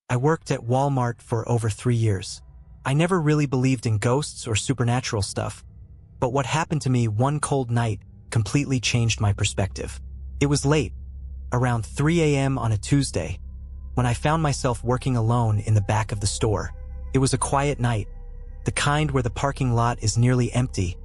I worked at Walmart for over 3 years. I never really believed in ghosts or supernatural stuff, but what happened to me one cold night completely changed my perspective. It was late, around 3 a.m. on a Tuesday, when I found myself working alone in the back of the store. It was a quiet night, the kind where the parking lot is nearly empty,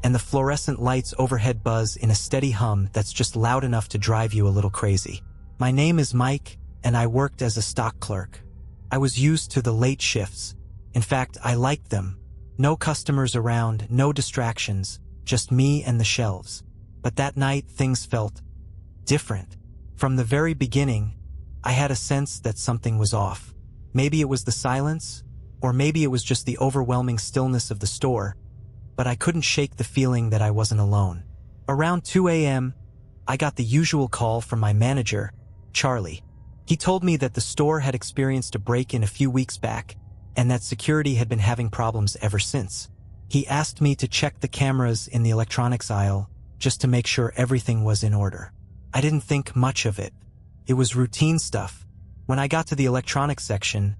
and the fluorescent lights overhead buzz in a steady hum that's just loud enough to drive you a little crazy. My name is Mike, and I worked as a stock clerk. I was used to the late shifts. In fact, I liked them. No customers around, no distractions, just me and the shelves. But that night, things felt different. From the very beginning, I had a sense that something was off. Maybe it was the silence, or maybe it was just the overwhelming stillness of the store, but I couldn't shake the feeling that I wasn't alone. Around 2 a.m., I got the usual call from my manager, Charlie. He told me that the store had experienced a break-in a few weeks back, and that security had been having problems ever since. He asked me to check the cameras in the electronics aisle just to make sure everything was in order. I didn't think much of it. It was routine stuff. When I got to the electronics section,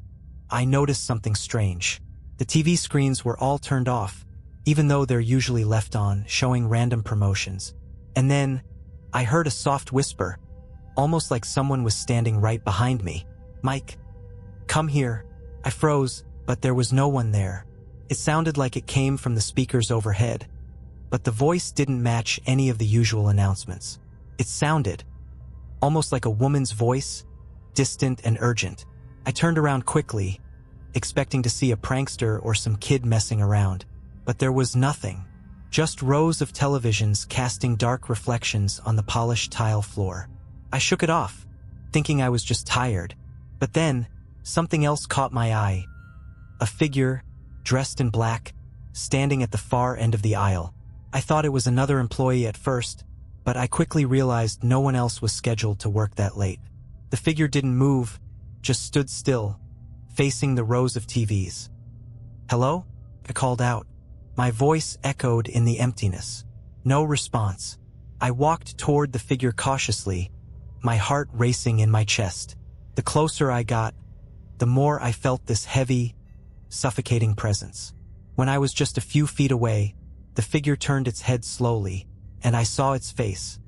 I noticed something strange. The TV screens were all turned off, even though they're usually left on, showing random promotions. And then, I heard a soft whisper, almost like someone was standing right behind me. "Mike, come here." I froze, but there was no one there. It sounded like it came from the speakers overhead, but the voice didn't match any of the usual announcements. It sounded almost like a woman's voice, distant and urgent. I turned around quickly, expecting to see a prankster or some kid messing around, but there was nothing. Just rows of televisions casting dark reflections on the polished tile floor. I shook it off, thinking I was just tired, but then something else caught my eye. A figure, dressed in black, standing at the far end of the aisle. I thought it was another employee at first, but I quickly realized no one else was scheduled to work that late. The figure didn't move, just stood still, facing the rows of TVs. "Hello?" I called out. My voice echoed in the emptiness. No response. I walked toward the figure cautiously, my heart racing in my chest. The closer I got, the more I felt this heavy, suffocating presence. When I was just a few feet away, the figure turned its head slowly, and I saw its face,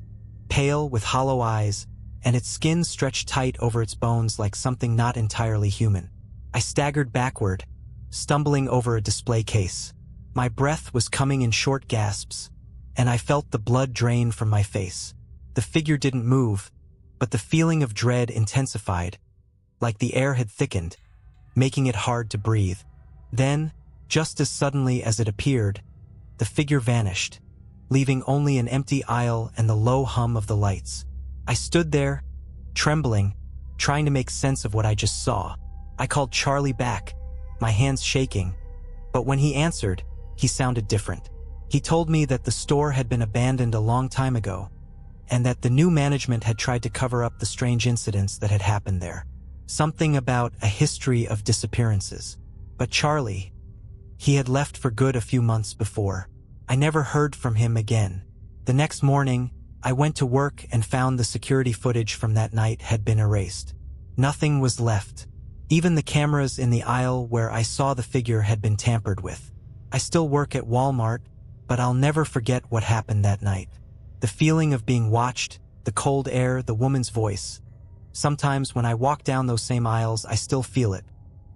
pale with hollow eyes, and its skin stretched tight over its bones like something not entirely human. I staggered backward, stumbling over a display case. My breath was coming in short gasps, and I felt the blood drain from my face. The figure didn't move, but the feeling of dread intensified, like the air had thickened, making it hard to breathe. Then, just as suddenly as it appeared, the figure vanished, leaving only an empty aisle and the low hum of the lights. I stood there, trembling, trying to make sense of what I just saw. I called Charlie back, my hands shaking, but when he answered, he sounded different. He told me that the store had been abandoned a long time ago, and that the new management had tried to cover up the strange incidents that had happened there. Something about a history of disappearances. But Charlie, he had left for good a few months before. I never heard from him again. The next morning, I went to work and found the security footage from that night had been erased. Nothing was left. Even the cameras in the aisle where I saw the figure had been tampered with. I still work at Walmart, but I'll never forget what happened that night. The feeling of being watched, the cold air, the woman's voice. Sometimes when I walk down those same aisles, I still feel it,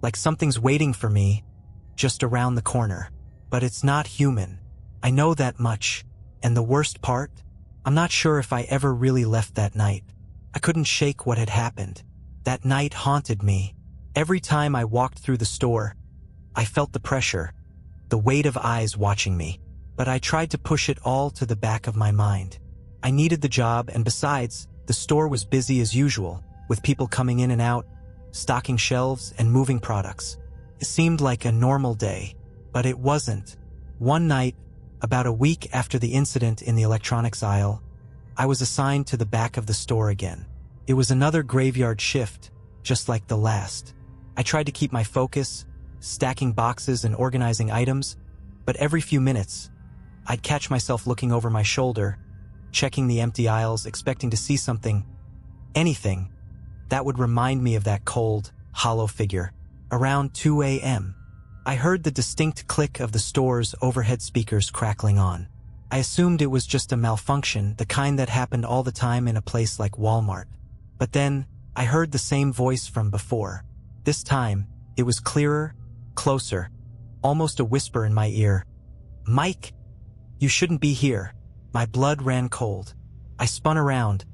like something's waiting for me, just around the corner. But it's not human. I know that much, and the worst part? I'm not sure if I ever really left that night. I couldn't shake what had happened. That night haunted me. Every time I walked through the store, I felt the pressure, the weight of eyes watching me, but I tried to push it all to the back of my mind. I needed the job, and besides, the store was busy as usual, with people coming in and out, stocking shelves and moving products. It seemed like a normal day, but it wasn't. One night, about a week after the incident in the electronics aisle, I was assigned to the back of the store again. It was another graveyard shift, just like the last. I tried to keep my focus, stacking boxes and organizing items, but every few minutes, I'd catch myself looking over my shoulder, checking the empty aisles, expecting to see something, anything, that would remind me of that cold, hollow figure. Around 2 a.m., I heard the distinct click of the store's overhead speakers crackling on. I assumed it was just a malfunction, the kind that happened all the time in a place like Walmart. But then, I heard the same voice from before. This time, it was clearer, closer, almost a whisper in my ear. "Mike, you shouldn't be here." My blood ran cold. I spun around,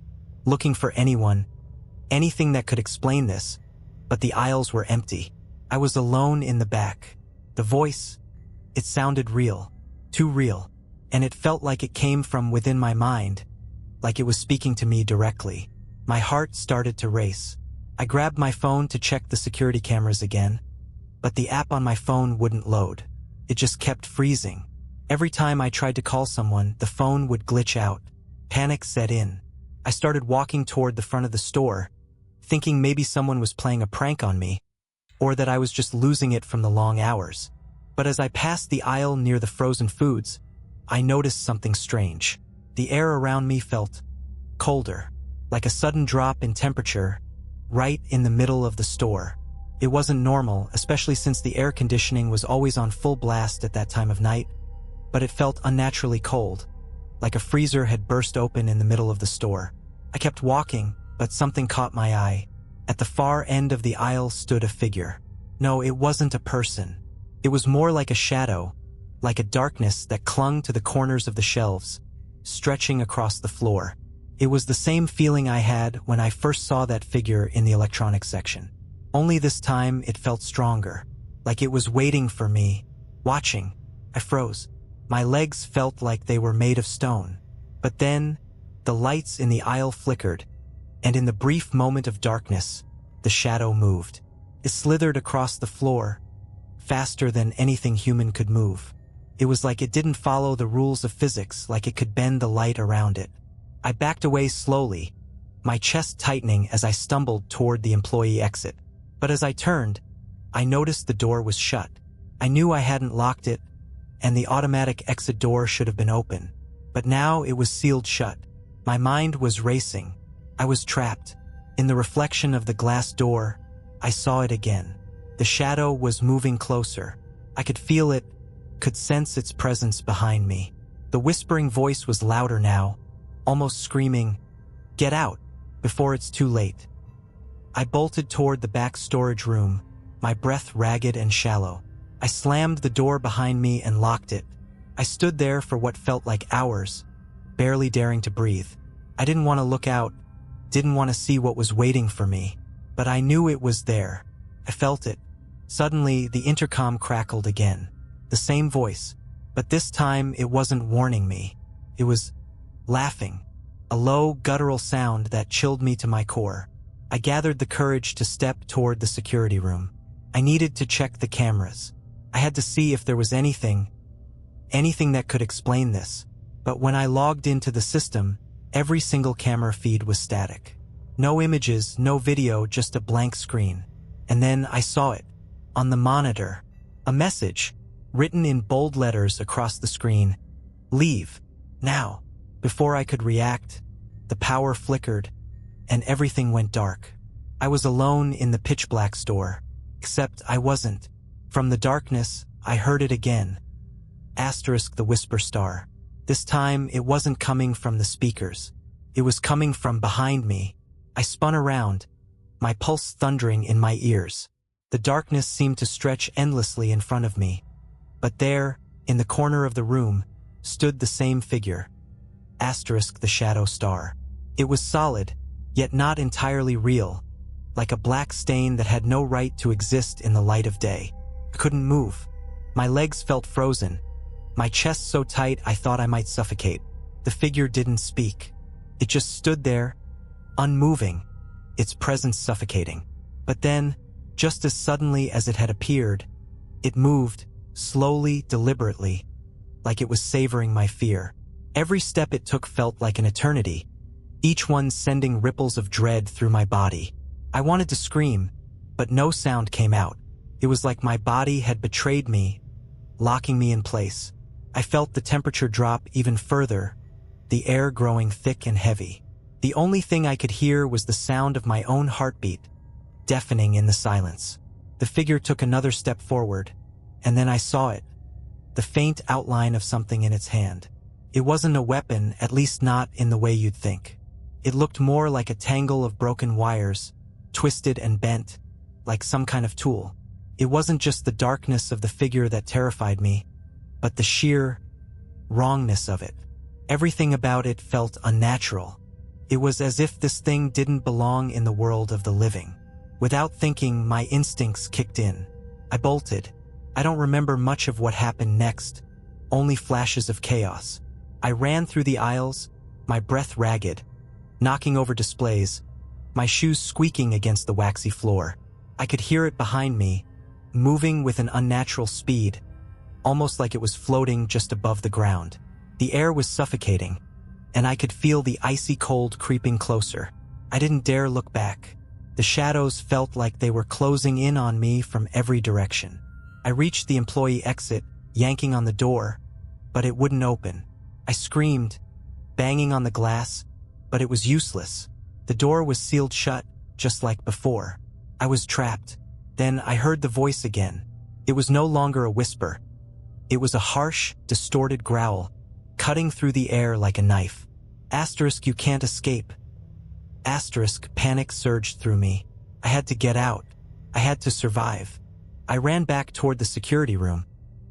looking for anything that could explain this, but the aisles were empty. I was alone in the back. The voice, it sounded real, too real, and it felt like it came from within my mind, like it was speaking to me directly. My heart started to race. I grabbed my phone to check the security cameras again, but the app on my phone wouldn't load. It just kept freezing. Every time I tried to call someone, the phone would glitch out. Panic set in. I started walking toward the front of the store, thinking maybe someone was playing a prank on me, or that I was just losing it from the long hours. But as I passed the aisle near the frozen foods, I noticed something strange. The air around me felt colder, like a sudden drop in temperature, right in the middle of the store. It wasn't normal, especially since the air conditioning was always on full blast at that time of night, but it felt unnaturally cold, like a freezer had burst open in the middle of the store. I kept walking, but something caught my eye. At the far end of the aisle stood a figure. No, it wasn't a person. It was more like a shadow, like a darkness that clung to the corners of the shelves, stretching across the floor. It was the same feeling I had when I first saw that figure in the electronics section. Only this time it felt stronger, like it was waiting for me, watching. I froze. My legs felt like they were made of stone. But then, the lights in the aisle flickered, and in the brief moment of darkness, the shadow moved. It slithered across the floor, faster than anything human could move. It was like it didn't follow the rules of physics, like it could bend the light around it. I backed away slowly, my chest tightening as I stumbled toward the employee exit. But as I turned, I noticed the door was shut. I knew I hadn't locked it, and the automatic exit door should have been open. But now it was sealed shut. My mind was racing. I was trapped. In the reflection of the glass door, I saw it again. The shadow was moving closer. I could feel it, could sense its presence behind me. The whispering voice was louder now, almost screaming, "Get out, before it's too late." I bolted toward the back storage room, my breath ragged and shallow. I slammed the door behind me and locked it. I stood there for what felt like hours, barely daring to breathe. I didn't want to look out, didn't want to see what was waiting for me, but I knew it was there. I felt it. Suddenly, the intercom crackled again. The same voice, but this time it wasn't warning me. It was laughing, a low, guttural sound that chilled me to my core. I gathered the courage to step toward the security room. I needed to check the cameras. I had to see if there was anything that could explain this. But when I logged into the system, every single camera feed was static. No images, no video, just a blank screen. And then I saw it. On the monitor, a message, written in bold letters across the screen. "Leave. Now." Before I could react, the power flickered, and everything went dark. I was alone in the pitch-black store. Except I wasn't. From the darkness, I heard it again. Asterisk the whisper star. This time, it wasn't coming from the speakers. It was coming from behind me. I spun around, my pulse thundering in my ears. The darkness seemed to stretch endlessly in front of me. But there, in the corner of the room, stood the same figure. Asterisk the shadow star. It was solid, yet not entirely real, like a black stain that had no right to exist in the light of day. I couldn't move. My legs felt frozen, my chest so tight I thought I might suffocate. The figure didn't speak. It just stood there, unmoving, its presence suffocating. But then, just as suddenly as it had appeared, it moved, slowly, deliberately, like it was savoring my fear. Every step it took felt like an eternity, each one sending ripples of dread through my body. I wanted to scream, but no sound came out. It was like my body had betrayed me, locking me in place. I felt the temperature drop even further, the air growing thick and heavy. The only thing I could hear was the sound of my own heartbeat, deafening in the silence. The figure took another step forward, and then I saw it, the faint outline of something in its hand. It wasn't a weapon, at least not in the way you'd think. It looked more like a tangle of broken wires, twisted and bent, like some kind of tool. It wasn't just the darkness of the figure that terrified me, but the sheer wrongness of it. Everything about it felt unnatural. It was as if this thing didn't belong in the world of the living. Without thinking, my instincts kicked in. I bolted. I don't remember much of what happened next, only flashes of chaos. I ran through the aisles, my breath ragged, knocking over displays, my shoes squeaking against the waxy floor. I could hear it behind me, moving with an unnatural speed, almost like it was floating just above the ground. The air was suffocating, and I could feel the icy cold creeping closer. I didn't dare look back. The shadows felt like they were closing in on me from every direction. I reached the employee exit, yanking on the door, but it wouldn't open. I screamed, banging on the glass, but it was useless. The door was sealed shut, just like before. I was trapped. Then I heard the voice again. It was no longer a whisper. It was a harsh, distorted growl, cutting through the air like a knife. Asterisk, you can't escape. Asterisk, panic surged through me. I had to get out. I had to survive. I ran back toward the security room,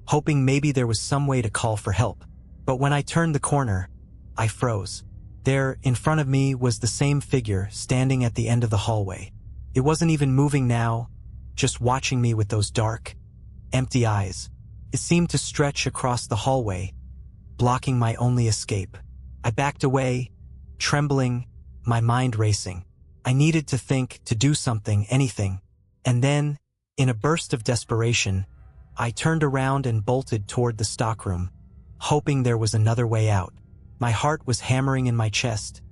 hoping maybe there was some way to call for help. But when I turned the corner, I froze. There, in front of me, was the same figure standing at the end of the hallway. It wasn't even moving now, just watching me with those dark, empty eyes. It seemed to stretch across the hallway, blocking my only escape. I backed away, trembling, my mind racing. I needed to think, to do something, anything. And then, in a burst of desperation, I turned around and bolted toward the stockroom, hoping there was another way out. My heart was hammering in my chest,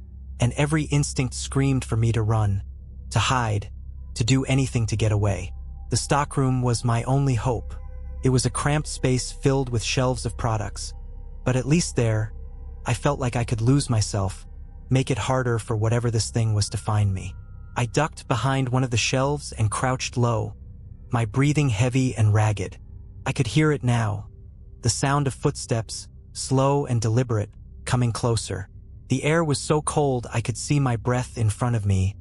and every instinct screamed for me to run, to hide, to do anything to get away. The stockroom was my only hope. It was a cramped space filled with shelves of products, but at least there, I felt like I could lose myself, make it harder for whatever this thing was to find me. I ducked behind one of the shelves and crouched low, my breathing heavy and ragged. I could hear it now, the sound of footsteps, slow and deliberate, coming closer. The air was so cold I could see my breath in front of me,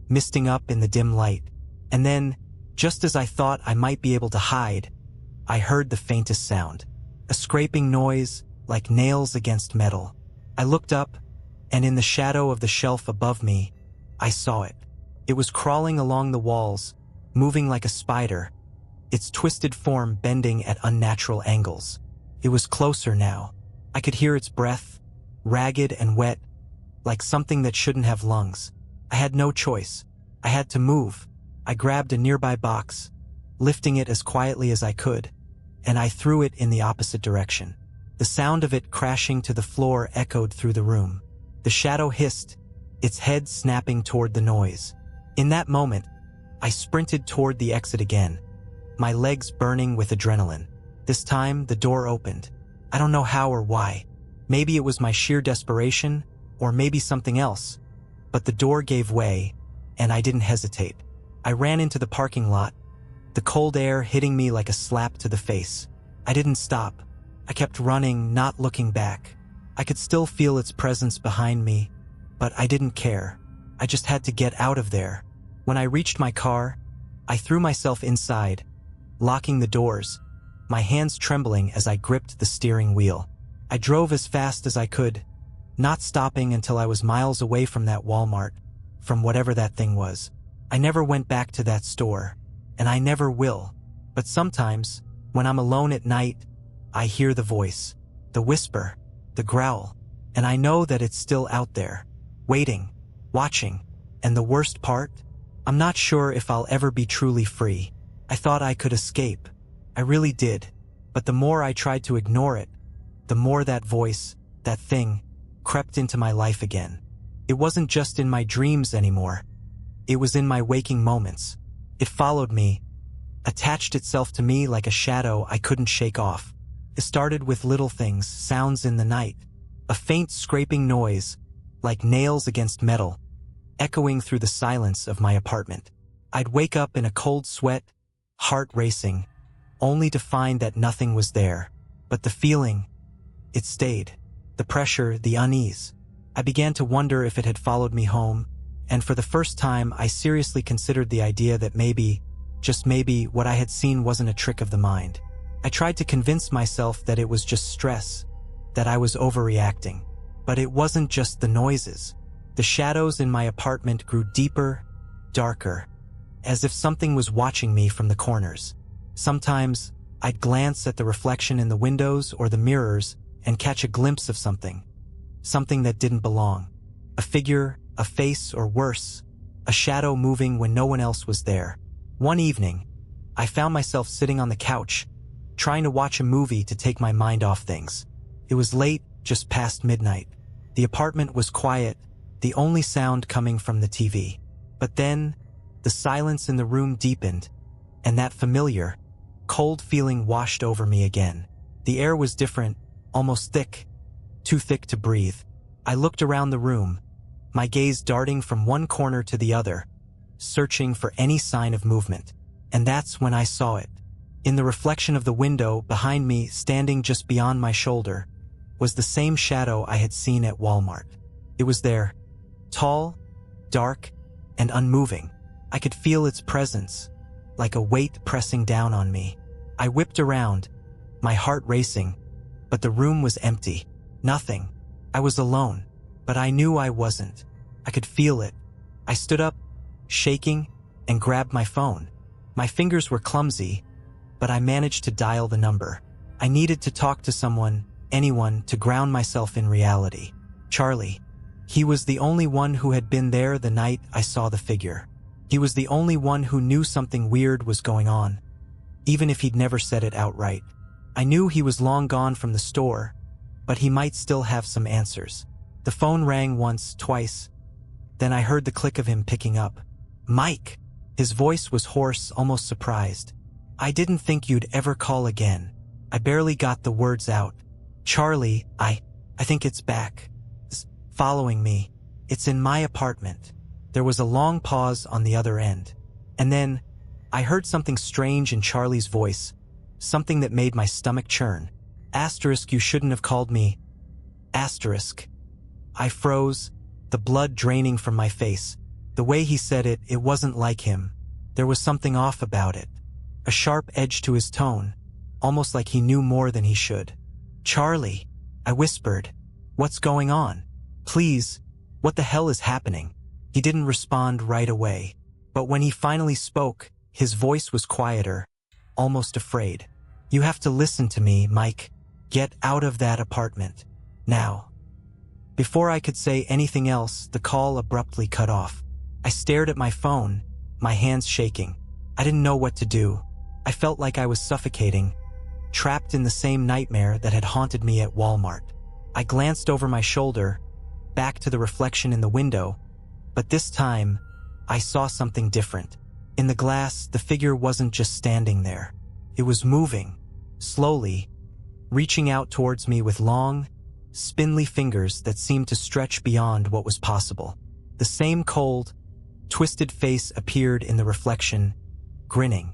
misting up in the dim light. And then, just as I thought I might be able to hide, I heard the faintest sound, a scraping noise like nails against metal. I looked up, and in the shadow of the shelf above me, I saw it. It was crawling along the walls, moving like a spider, its twisted form bending at unnatural angles. It was closer now. I could hear its breath, ragged and wet, like something that shouldn't have lungs. I had no choice. I had to move. I grabbed a nearby box, lifting it as quietly as I could, and I threw it in the opposite direction. The sound of it crashing to the floor echoed through the room. The shadow hissed, its head snapping toward the noise. In that moment, I sprinted toward the exit again, my legs burning with adrenaline. This time, the door opened. I don't know how or why. Maybe it was my sheer desperation, or maybe something else. But the door gave way, and I didn't hesitate. I ran into the parking lot, the cold air hitting me like a slap to the face. I didn't stop. I kept running, not looking back. I could still feel its presence behind me, but I didn't care. I just had to get out of there. When I reached my car, I threw myself inside, locking the doors, my hands trembling as I gripped the steering wheel. I drove as fast as I could, not stopping until I was miles away from that Walmart, from whatever that thing was. I never went back to that store, and I never will. But sometimes, when I'm alone at night, I hear the voice, the whisper, the growl, and I know that it's still out there, waiting, watching. And the worst part? I'm not sure if I'll ever be truly free. I thought I could escape. I really did. But the more I tried to ignore it, the more that voice, that thing, crept into my life again. It wasn't just in my dreams anymore. It was in my waking moments. It followed me, attached itself to me like a shadow I couldn't shake off. It started with little things, sounds in the night, a faint scraping noise, like nails against metal, echoing through the silence of my apartment. I'd wake up in a cold sweat, heart racing, only to find that nothing was there. But the feeling, it stayed. The pressure, the unease. I began to wonder if it had followed me home, and for the first time I seriously considered the idea that maybe, just maybe, what I had seen wasn't a trick of the mind. I tried to convince myself that it was just stress, that I was overreacting. But it wasn't just the noises. The shadows in my apartment grew deeper, darker, as if something was watching me from the corners. Sometimes, I'd glance at the reflection in the windows or the mirrors and catch a glimpse of something that didn't belong. A figure, a face, or worse, a shadow moving when no one else was there. One evening, I found myself sitting on the couch, trying to watch a movie to take my mind off things. It was late, just past midnight. The apartment was quiet, the only sound coming from the TV. But then, the silence in the room deepened, and that familiar, cold feeling washed over me again. The air was different, almost thick, too thick to breathe. I looked around the room, my gaze darting from one corner to the other, searching for any sign of movement. And that's when I saw it. In the reflection of the window behind me, standing just beyond my shoulder, was the same shadow I had seen at Walmart. It was there, tall, dark, and unmoving. I could feel its presence, like a weight pressing down on me. I whipped around, my heart racing, but the room was empty. Nothing. I was alone, but I knew I wasn't. I could feel it. I stood up, shaking, and grabbed my phone. My fingers were clumsy, but I managed to dial the number. I needed to talk to someone, anyone, to ground myself in reality. Charlie. He was the only one who had been there the night I saw the figure. He was the only one who knew something weird was going on, even if he'd never said it outright. I knew he was long gone from the store, but he might still have some answers. The phone rang once, twice. Then I heard the click of him picking up. Mike! His voice was hoarse, almost surprised. I didn't think you'd ever call again. I barely got the words out. Charlie, I think it's back. It's following me. It's in my apartment. There was a long pause on the other end. And then, I heard something strange in Charlie's voice. Something that made my stomach churn. Asterisk, you shouldn't have called me. Asterisk. I froze, the blood draining from my face. The way he said it, it wasn't like him. There was something off about it. A sharp edge to his tone, almost like he knew more than he should. Charlie, I whispered. What's going on? Please, what the hell is happening? He didn't respond right away. But when he finally spoke, his voice was quieter, almost afraid. You have to listen to me, Mike. Get out of that apartment. Now. Before I could say anything else, the call abruptly cut off. I stared at my phone, my hands shaking. I didn't know what to do. I felt like I was suffocating, trapped in the same nightmare that had haunted me at Walmart. I glanced over my shoulder, back to the reflection in the window, but this time, I saw something different. In the glass, the figure wasn't just standing there. It was moving, slowly, reaching out towards me with long, spindly fingers that seemed to stretch beyond what was possible. The same cold, twisted face appeared in the reflection, grinning.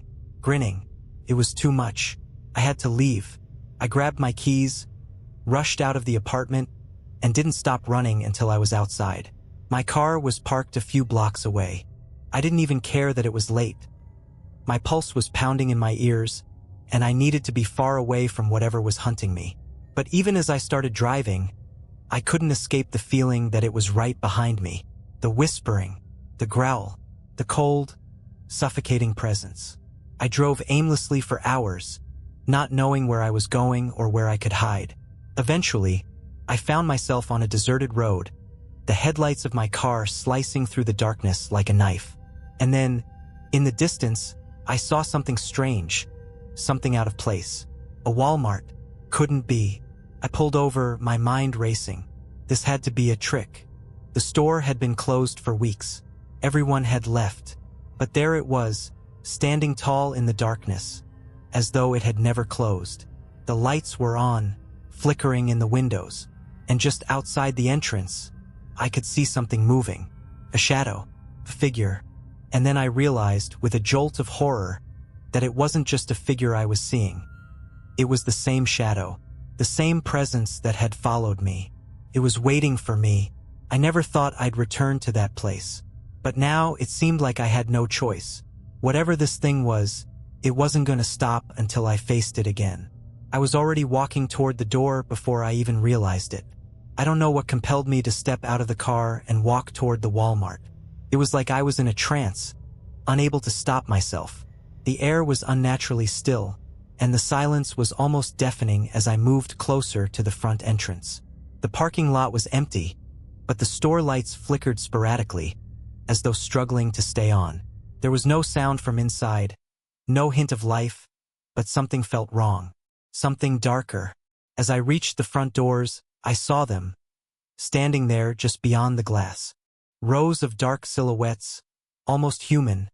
It was too much. I had to leave. I grabbed my keys, rushed out of the apartment, and didn't stop running until I was outside. My car was parked a few blocks away. I didn't even care that it was late. My pulse was pounding in my ears, and I needed to be far away from whatever was hunting me. But even as I started driving, I couldn't escape the feeling that it was right behind me. The whispering, the growl, the cold, suffocating presence. I drove aimlessly for hours, not knowing where I was going or where I could hide. Eventually, I found myself on a deserted road, the headlights of my car slicing through the darkness like a knife. And then, in the distance, I saw something strange, something out of place. A Walmart. Couldn't be. I pulled over, my mind racing. This had to be a trick. The store had been closed for weeks. Everyone had left. But there it was, standing tall in the darkness, as though it had never closed. The lights were on, flickering in the windows, and just outside the entrance, I could see something moving. A shadow, a figure, And then I realized, with a jolt of horror, that it wasn't just a figure I was seeing. It was the same shadow, the same presence that had followed me. It was waiting for me. I never thought I'd return to that place. But now it seemed like I had no choice. Whatever this thing was, it wasn't going to stop until I faced it again. I was already walking toward the door before I even realized it. I don't know what compelled me to step out of the car and walk toward the Walmart. It was like I was in a trance, unable to stop myself. The air was unnaturally still, and the silence was almost deafening as I moved closer to the front entrance. The parking lot was empty, but the store lights flickered sporadically, as though struggling to stay on. There was no sound from inside, no hint of life, but something felt wrong. Something darker. As I reached the front doors, I saw them, standing there just beyond the glass. Rows of dark silhouettes, almost human,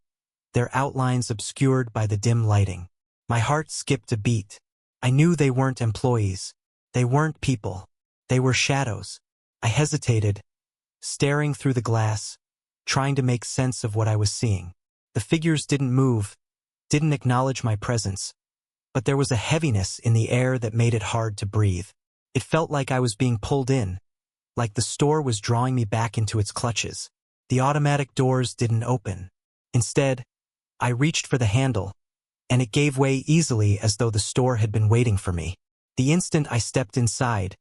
their outlines obscured by the dim lighting. My heart skipped a beat. I knew they weren't employees. They weren't people. They were shadows. I hesitated, staring through the glass, trying to make sense of what I was seeing. The figures didn't move, didn't acknowledge my presence, but there was a heaviness in the air that made it hard to breathe. It felt like I was being pulled in, like the store was drawing me back into its clutches. The automatic doors didn't open. Instead, I reached for the handle, and it gave way easily as though the store had been waiting for me. The instant I stepped inside,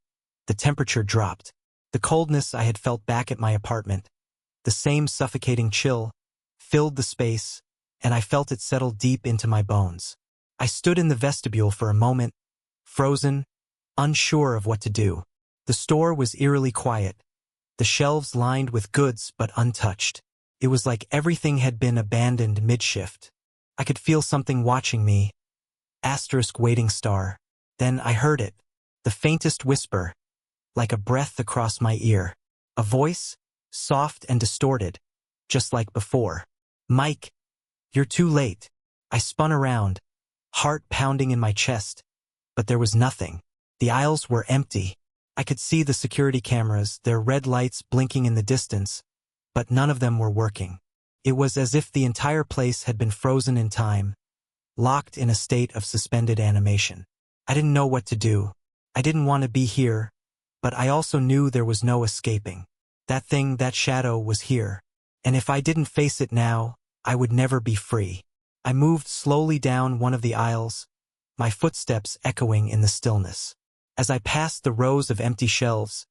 the temperature dropped. The coldness I had felt back at my apartment, the same suffocating chill, filled the space, and I felt it settle deep into my bones. I stood in the vestibule for a moment, frozen, unsure of what to do. The store was eerily quiet, the shelves lined with goods but untouched. It was like everything had been abandoned mid-shift. I could feel something watching me, waiting star. Then I heard it, the faintest whisper, like a breath across my ear. A voice, soft and distorted, just like before. "Mike, you're too late." I spun around, heart pounding in my chest, but there was nothing. The aisles were empty. I could see the security cameras, their red lights blinking in the distance, but none of them were working. It was as if the entire place had been frozen in time, locked in a state of suspended animation. I didn't know what to do. I didn't want to be here, but I also knew there was no escaping. That thing, that shadow, was here, and if I didn't face it now, I would never be free. I moved slowly down one of the aisles, my footsteps echoing in the stillness. As I passed the rows of empty shelves,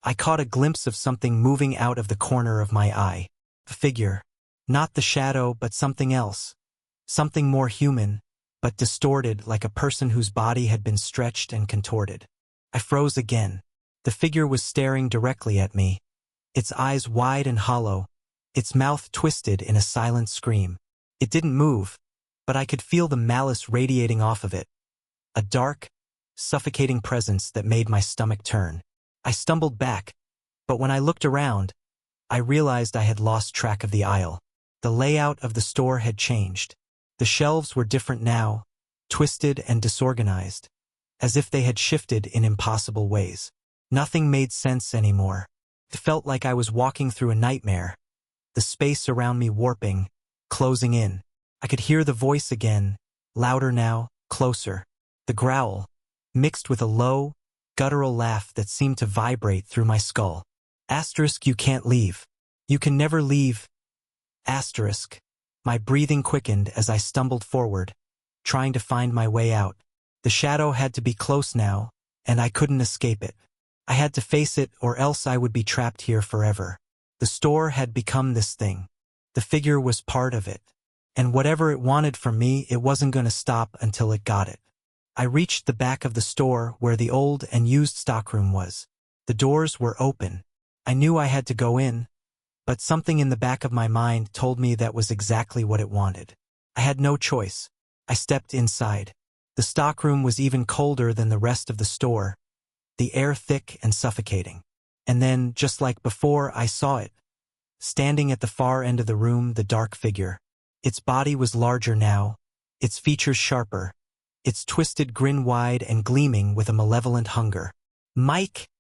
I caught a glimpse of something moving out of the corner of my eye. A figure. Not the shadow, but something else. Something more human, but distorted, like a person whose body had been stretched and contorted. I froze again. The figure was staring directly at me, its eyes wide and hollow, its mouth twisted in a silent scream. It didn't move, but I could feel the malice radiating off of it. A dark, suffocating presence that made my stomach turn. I stumbled back, but when I looked around, I realized I had lost track of the aisle. The layout of the store had changed. The shelves were different now, twisted and disorganized, as if they had shifted in impossible ways. Nothing made sense anymore. It felt like I was walking through a nightmare, the space around me warping, closing in. I could hear the voice again, louder now, closer. The growl, mixed with a low, guttural laugh that seemed to vibrate through my skull. "You can't leave. You can never leave." My breathing quickened as I stumbled forward, trying to find my way out. The shadow had to be close now, and I couldn't escape it. I had to face it, or else I would be trapped here forever. The store had become this thing. The figure was part of it. And whatever it wanted from me, it wasn't going to stop until it got it. I reached the back of the store where the old and used stockroom was. The doors were open. I knew I had to go in, but something in the back of my mind told me that was exactly what it wanted. I had no choice. I stepped inside. The stockroom was even colder than the rest of the store, the air thick and suffocating. And then, just like before, I saw it. Standing at the far end of the room, the dark figure. Its body was larger now, its features sharper, its twisted grin wide and gleaming with a malevolent hunger. "Mike!"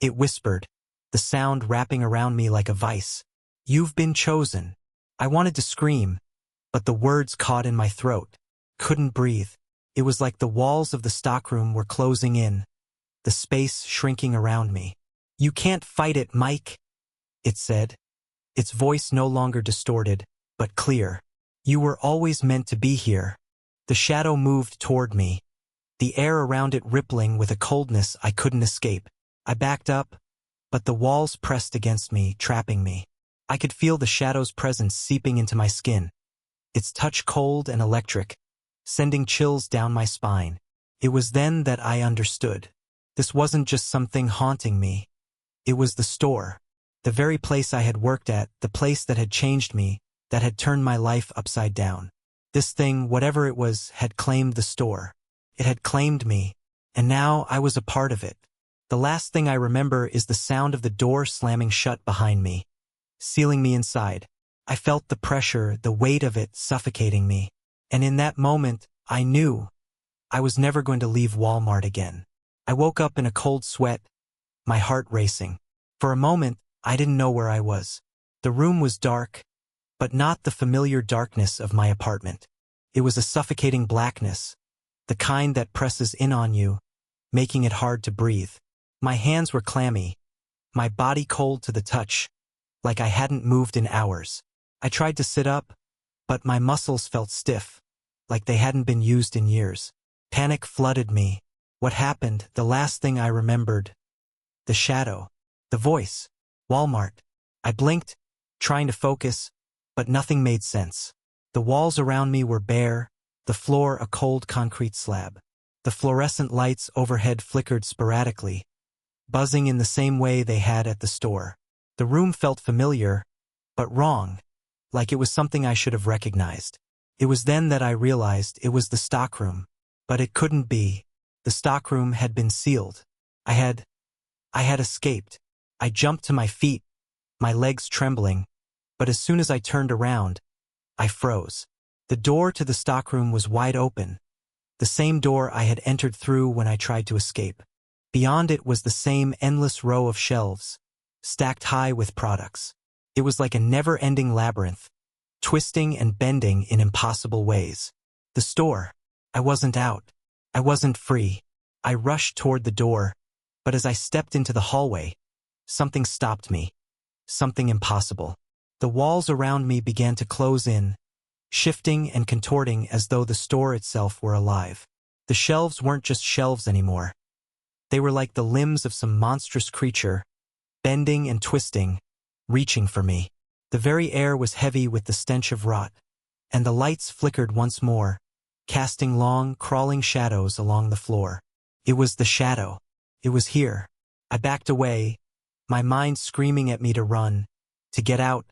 it whispered, the sound wrapping around me like a vice. "You've been chosen." I wanted to scream, but the words caught in my throat. Couldn't breathe. It was like the walls of the stockroom were closing in, the space shrinking around me. "You can't fight it, Mike," it said. Its voice no longer distorted, but clear. "You were always meant to be here." The shadow moved toward me, the air around it rippling with a coldness I couldn't escape. I backed up, but the walls pressed against me, trapping me. I could feel the shadow's presence seeping into my skin, its touch cold and electric, sending chills down my spine. It was then that I understood. This wasn't just something haunting me. It was the store, the very place I had worked at, the place that had changed me, that had turned my life upside down. This thing, whatever it was, had claimed the store. It had claimed me, and now I was a part of it. The last thing I remember is the sound of the door slamming shut behind me, sealing me inside. I felt the pressure, the weight of it suffocating me. And in that moment, I knew I was never going to leave Walmart again. I woke up in a cold sweat, my heart racing. For a moment, I didn't know where I was. The room was dark, but not the familiar darkness of my apartment. It was a suffocating blackness, the kind that presses in on you, making it hard to breathe. My hands were clammy, my body cold to the touch, like I hadn't moved in hours. I tried to sit up, but my muscles felt stiff, like they hadn't been used in years. Panic flooded me. What happened? The last thing I remembered. The shadow. The voice. Walmart. I blinked, trying to focus, but nothing made sense. The walls around me were bare, the floor a cold concrete slab. The fluorescent lights overhead flickered sporadically, buzzing in the same way they had at the store. The room felt familiar, but wrong, like it was something I should have recognized. It was then that I realized it was the stockroom. But it couldn't be. The stockroom had been sealed. I had escaped. I jumped to my feet, my legs trembling, but as soon as I turned around, I froze. The door to the stockroom was wide open, the same door I had entered through when I tried to escape. Beyond it was the same endless row of shelves, stacked high with products. It was like a never-ending labyrinth, twisting and bending in impossible ways. The store. I wasn't out. I wasn't free. I rushed toward the door, but as I stepped into the hallway, something stopped me. Something impossible. The walls around me began to close in, shifting and contorting as though the store itself were alive. The shelves weren't just shelves anymore. They were like the limbs of some monstrous creature, bending and twisting, reaching for me. The very air was heavy with the stench of rot, and the lights flickered once more, casting long, crawling shadows along the floor. It was the shadow. It was here. I backed away, my mind screaming at me to run, to get out,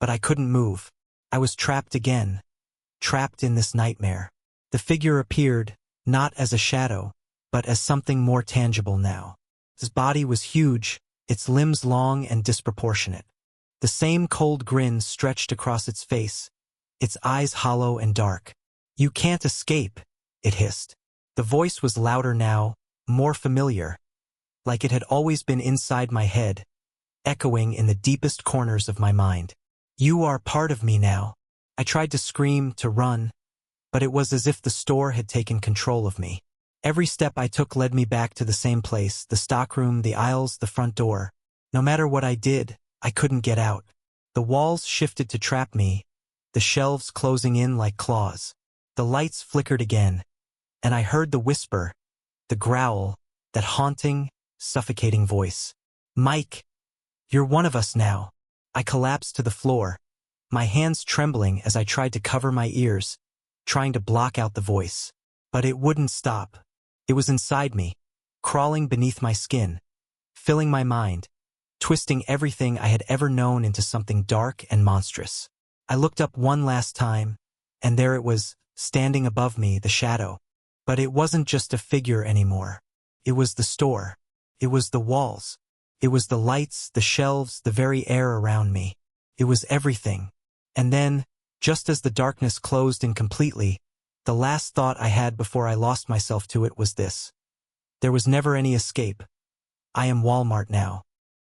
but I couldn't move. I was trapped again, trapped in this nightmare. The figure appeared, not as a shadow, but as something more tangible now. His body was huge, its limbs long and disproportionate. The same cold grin stretched across its face, its eyes hollow and dark. "You can't escape," it hissed. The voice was louder now, more familiar, like it had always been inside my head, echoing in the deepest corners of my mind. "You are part of me now." I tried to scream, to run, but it was as if the store had taken control of me. Every step I took led me back to the same place, the stockroom, the aisles, the front door. No matter what I did, I couldn't get out. The walls shifted to trap me, the shelves closing in like claws. The lights flickered again, and I heard the whisper, the growl, that haunting, suffocating voice. "Mike, you're one of us now." I collapsed to the floor, my hands trembling as I tried to cover my ears, trying to block out the voice. But it wouldn't stop. It was inside me, crawling beneath my skin, filling my mind, twisting everything I had ever known into something dark and monstrous. I looked up one last time, and there it was, standing above me, the shadow. But it wasn't just a figure anymore. It was the store. It was the walls. It was the lights, the shelves, the very air around me. It was everything. And then, just as the darkness closed in completely, the last thought I had before I lost myself to it was this. There was never any escape. I am Walmart now.